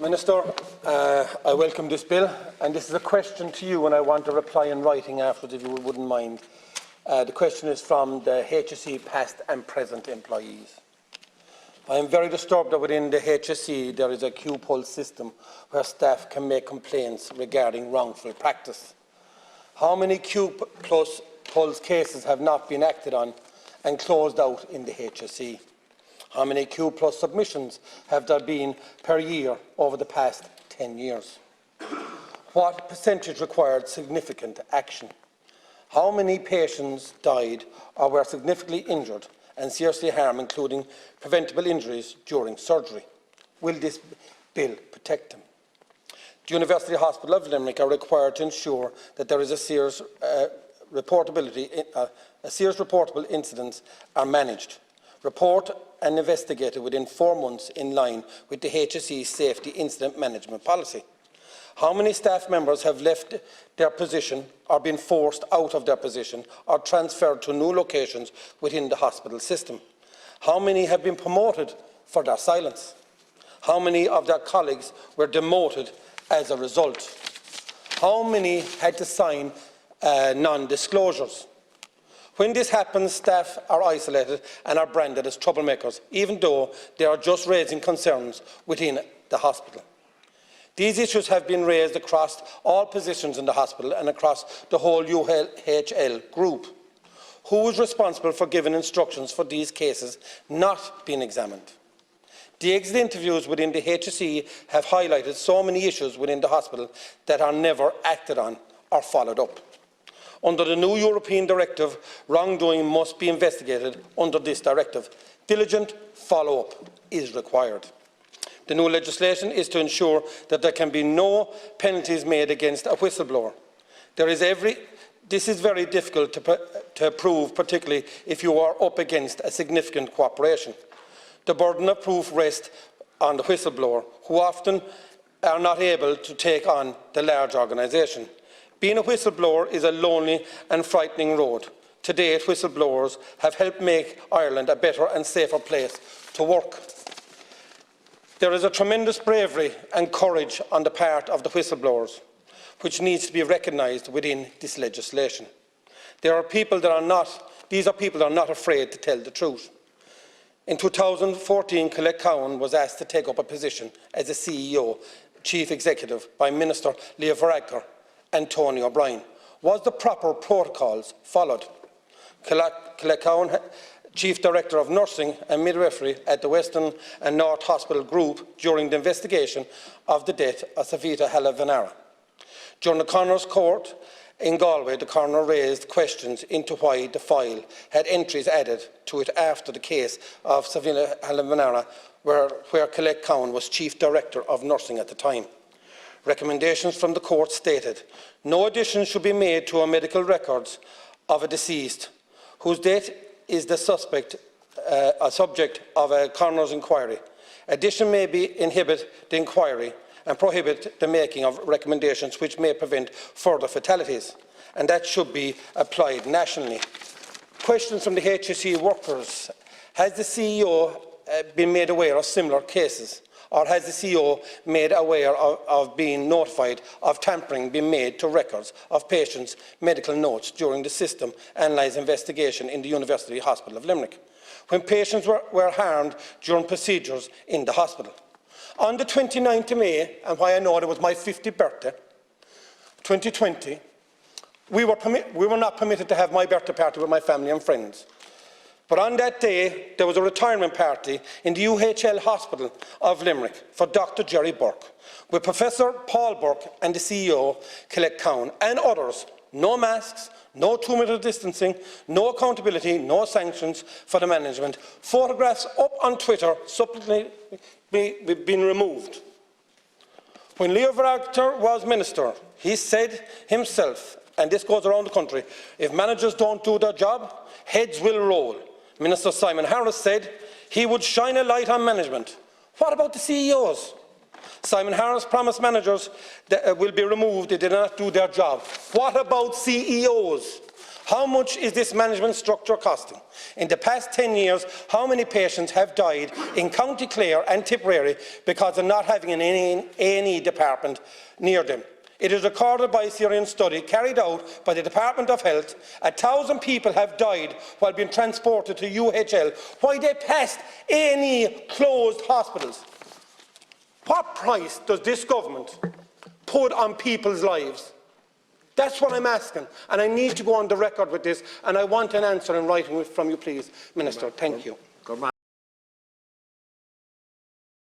Minister, I welcome this bill, and this is a question to you, and I want a reply in writing afterwards, if you wouldn't mind. The question is from the HSE past and present employees. I am very disturbed that within the HSE there is a Q-Pulse system where staff can make complaints regarding wrongful practice. How many Q-Pulse cases have not been acted on and closed out in the HSE? How many Q-Plus submissions have there been per year over the past 10 years? What percentage required significant action? How many patients died or were significantly injured and seriously harmed, including preventable injuries during surgery? Will this bill protect them? The University Hospital of Limerick are required to ensure that there is a serious reportable incidents are managed, report and investigated within 4 months in line with the HSE Safety Incident Management Policy. How many staff members have left their position or been forced out of their position or transferred to new locations within the hospital system? How many have been promoted for their silence? How many of their colleagues were demoted as a result? How many had to sign non-disclosures? When this happens, staff are isolated and are branded as troublemakers, even though they are just raising concerns within the hospital. These issues have been raised across all positions in the hospital and across the whole UHL group. Who is responsible for giving instructions for these cases not being examined? The exit interviews within the HSE have highlighted so many issues within the hospital that are never acted on or followed up. Under the new European directive, wrongdoing must be investigated under this directive. Diligent follow-up is required. The new legislation is to ensure that there can be no penalties made against a whistleblower. This is very difficult to prove, particularly if you are up against a significant cooperation. The burden of proof rests on the whistleblower, who often are not able to take on the large organisation. Being a whistleblower is a lonely and frightening road. To date, whistleblowers have helped make Ireland a better and safer place to work. There is a tremendous bravery and courage on the part of the whistleblowers, which needs to be recognised within this legislation. These are people that are not afraid to tell the truth. In 2014, Colette Cowan was asked to take up a position as a CEO, Chief Executive, by Minister Leo Varadkar and Tony O'Brien. Was the proper protocols followed? Colette Cowan, Chief Director of Nursing and Midwifery at the Western and North Hospital Group during the investigation of the death of Savita Halavanara. During the Coroner's Court in Galway, the coroner raised questions into why the file had entries added to it after the case of Savita Halavanara, where Colette Cowan was Chief Director of Nursing at the time. Recommendations from the court stated, no additions should be made to our medical records of a deceased whose death is the subject of a coroner's inquiry. Addition may inhibit the inquiry and prohibit the making of recommendations which may prevent further fatalities, and that should be applied nationally. Questions from the HSE workers. Has the CEO been made aware of similar cases? Or has the CEO made aware of being notified of tampering being made to records of patients' medical notes during the system analyse investigation in the University Hospital of Limerick, when patients were harmed during procedures in the hospital? On the 29th of May, and why I know it was my 50th birthday, 2020, we were not permitted to have my birthday party with my family and friends. But on that day, there was a retirement party in the UHL Hospital of Limerick for Dr. Jerry Burke, with Professor Paul Burke and the CEO, Colette Cowan, and others. No masks, no 2-metre distancing, no accountability, no sanctions for the management. Photographs up on Twitter subsequently been removed. When Leo Varadkar was Minister, he said himself, and this goes around the country, if managers don't do their job, heads will roll. Minister Simon Harris said he would shine a light on management. What about the CEOs? Simon Harris promised managers that will be removed if they do not do their job. What about CEOs? How much is this management structure costing? In the past 10 years, how many patients have died in County Clare and Tipperary because of not having an A&E department near them? It is recorded by a Syrian study carried out by the Department of Health. 1,000 people have died while being transported to UHL, while they passed A&E closed hospitals. What price does this government put on people's lives? That's what I'm asking, and I need to go on the record with this, and I want an answer in writing from you, please, Minister. Thank you.